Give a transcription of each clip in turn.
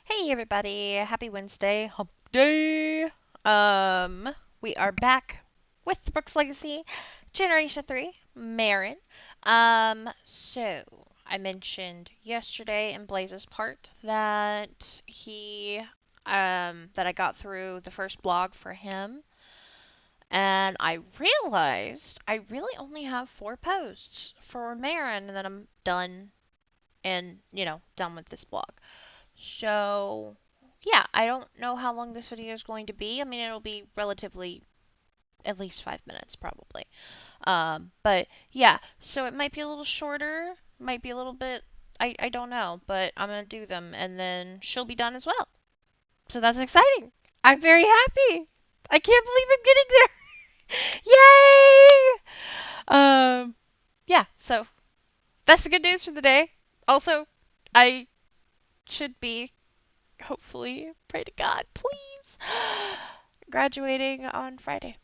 Hey everybody, happy Wednesday, hump day. We are back with the Brooks Legacy, Generation 3, Marin. So I mentioned yesterday in Blaze's part that that I got through the first blog for him, and I realized I really only have 4 posts for Marin, and then I'm done and, done with this blog. So, yeah, I don't know how long this video is going to be. I mean, it'll be relatively at least 5 minutes probably. But yeah, so it might be a little shorter, might be a little bit, I don't know, but I'm gonna do them and then she'll be done as well. So that's exciting. I'm very happy. I can't believe I'm getting there. Yay! Yeah, so that's the good news for the day. Also, I should be hopefully, pray to God, please, graduating on Friday.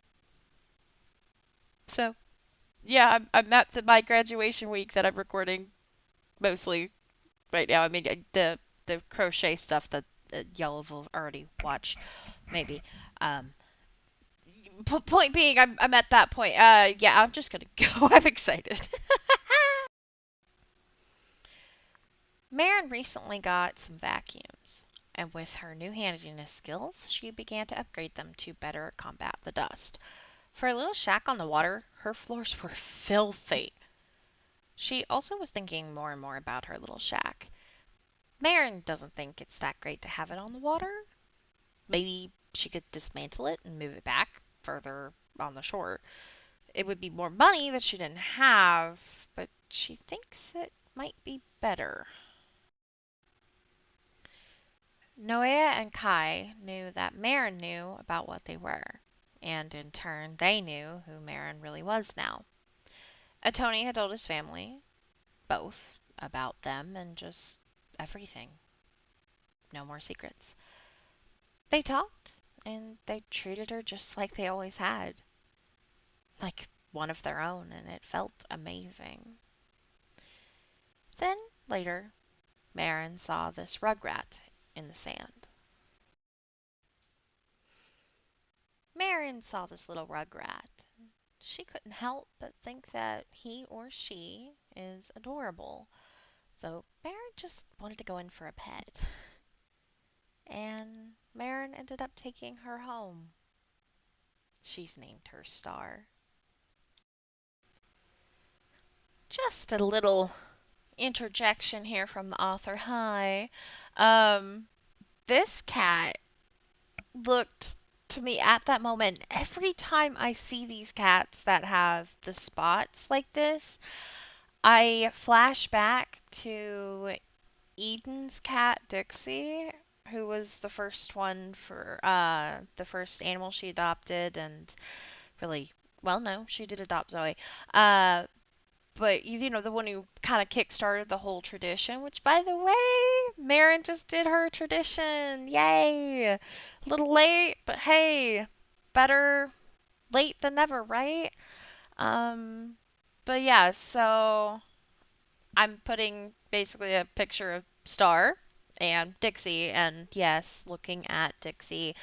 So, yeah, I'm at my graduation week that I'm recording mostly right now. I mean, the crochet stuff that y'all have already watched, maybe. Um, Point being, I'm at that point. Yeah, I'm just gonna go. I'm excited. Marin recently got some vacuums, and with her new handiness skills, she began to upgrade them to better combat the dust. For a little shack on the water, her floors were filthy. She also was thinking more and more about her little shack. Marin doesn't think it's that great to have it on the water. Maybe she could dismantle it and move it back further on the shore. It would be more money that she didn't have, but she thinks it might be better. Noea and Kai knew that Marin knew about what they were, and in turn they knew who Marin really was now. Tony had told his family, both, about them and just everything. No more secrets. They talked, and they treated her just like they always had. Like one of their own, and it felt amazing. Then, later, Marin saw this rugrat in the sand. Marin saw this little rugrat. She couldn't help but think that he or she is adorable. So Marin just wanted to go in for a pet. And Marin ended up taking her home. She's named her Star. Just a little interjection here from the author. Hi. Um, this cat looked to me at that moment, every time I see these cats that have the spots like this, I flash back to Eden's cat, Dixie, who was the first one for the first animal she adopted, and really, well, no, she did adopt Zoe. Uh, but the one who kind of kickstarted the whole tradition, which by the way, Marin just did her tradition. Yay! A little late, but hey, better late than never, right? Um, but yeah, so I'm putting basically a picture of Star and Dixie, and yes, looking at Dixie.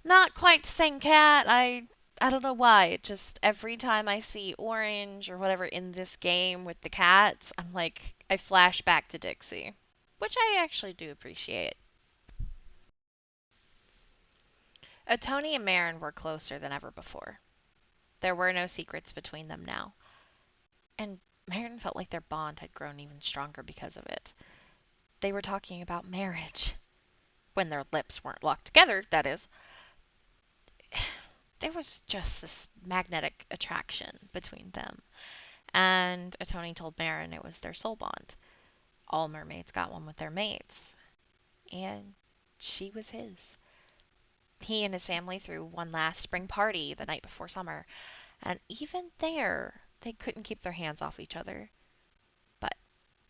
Not quite the same cat. I don't know why. It just every time I see orange or whatever in this game with the cats, I'm like I flash back to Dixie, which I actually do appreciate. Tony and Marin were closer than ever before. There were no secrets between them now, and Marin felt like their bond had grown even stronger because of it. They were talking about marriage. When their lips weren't locked together, that is. There was just this magnetic attraction between them. And Tony told Marin it was their soul bond. All mermaids got one with their mates. And she was his. He and his family threw one last spring party the night before summer. And even there, they couldn't keep their hands off each other. But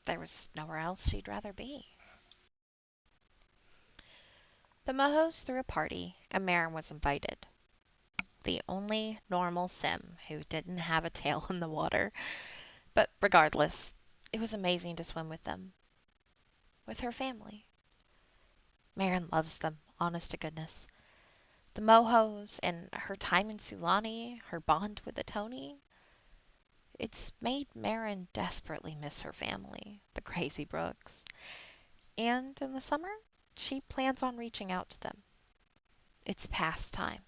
there was nowhere else she'd rather be. The Mohos threw a party, and Marin was invited. The only normal sim who didn't have a tail in the water. But regardless, it was amazing to swim with them, with her family. Marin loves them, honest to goodness. The Mohos and her time in Sulani, her bond with the Tony, it's made Marin desperately miss her family, the Crazy Brooks. And in the summer, she plans on reaching out to them. It's past time.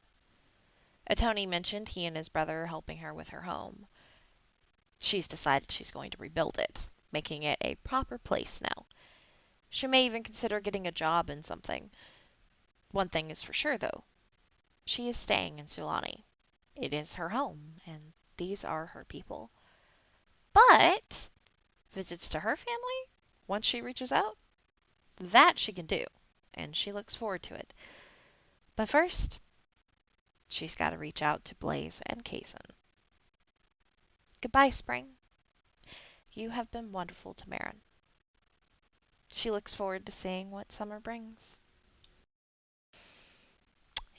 A Tony mentioned he and his brother are helping her with her home. She's decided she's going to rebuild it, making it a proper place now. She may even consider getting a job in something. One thing is for sure, though. She is staying in Sulani. It is her home, and these are her people. But visits to her family, once she reaches out, that she can do, and she looks forward to it. But first, she's got to reach out to Blaze and Kaysen. Goodbye, Spring. You have been wonderful to Marin. She looks forward to seeing what summer brings.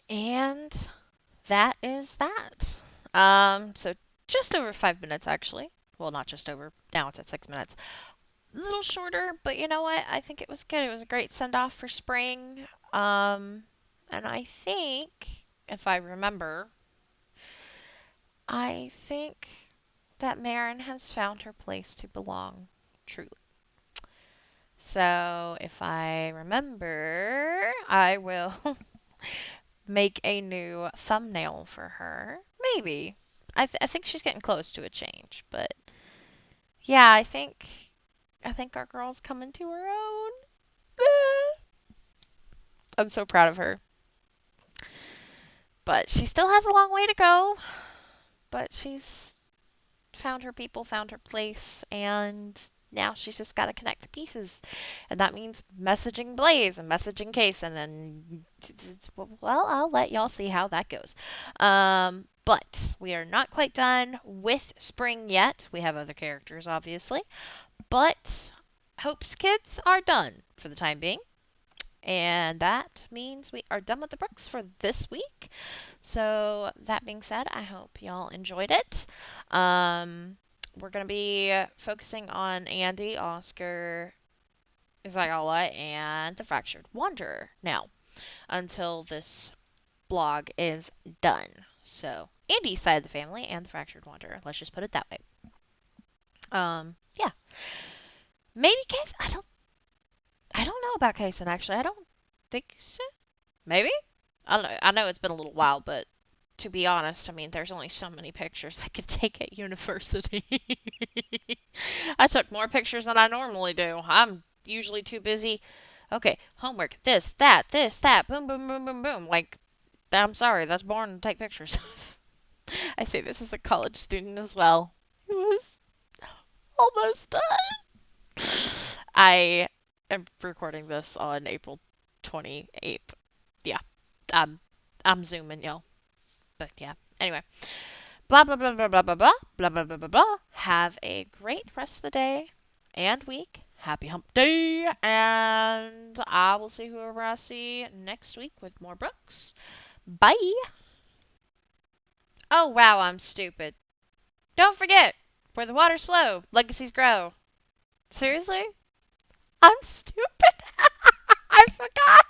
And that is that. So just over 5 minutes actually. Well, not just over. Now it's at 6 minutes. A little shorter, but you know what? I think it was good. It was a great send off for spring. And I think, if I remember, I think that Marin has found her place to belong, truly. So, if I remember, I will make a new thumbnail for her. Maybe. I think she's getting close to a change, but yeah, I think our girl's coming to her own. I'm so proud of her. But she still has a long way to go. But she's found her people, found her place, and now she's just got to connect the pieces. And that means messaging Blaze and messaging Kaysen, and well, I'll let y'all see how that goes. But we are not quite done with spring yet. We have other characters, obviously. But Hope's kids are done for the time being. And that means we are done with the books for this week. So, that being said, I hope y'all enjoyed it. We're going to be focusing on Andy, Oscar, Zayala, and the Fractured Wanderer now until this blog is done. So, Andy's side of the family and the Fractured Wanderer. Let's just put it that way. Yeah. Maybe Kaysen. I don't know about Kaysen actually. I don't think so. Maybe? I don't know. I know it's been a little while, but to be honest, I mean, there's only so many pictures I could take at university. I took more pictures than I normally do. I'm usually too busy. Okay, homework, this, that, boom, boom, boom, boom, boom. Like, I'm sorry, that's boring to take pictures of. I say this as a college student as well. It was almost done. I am recording this on April 28th. Yeah, I'm zooming, y'all. But yeah, anyway. Blah, blah, blah, blah, blah, blah, blah, blah, blah, blah, blah, blah. Have a great rest of the day and week. Happy hump day. And I will see whoever I see next week with more books. Bye. Oh, wow, I'm stupid. Don't forget, where the waters flow, legacies grow. Seriously? I'm stupid. I forgot.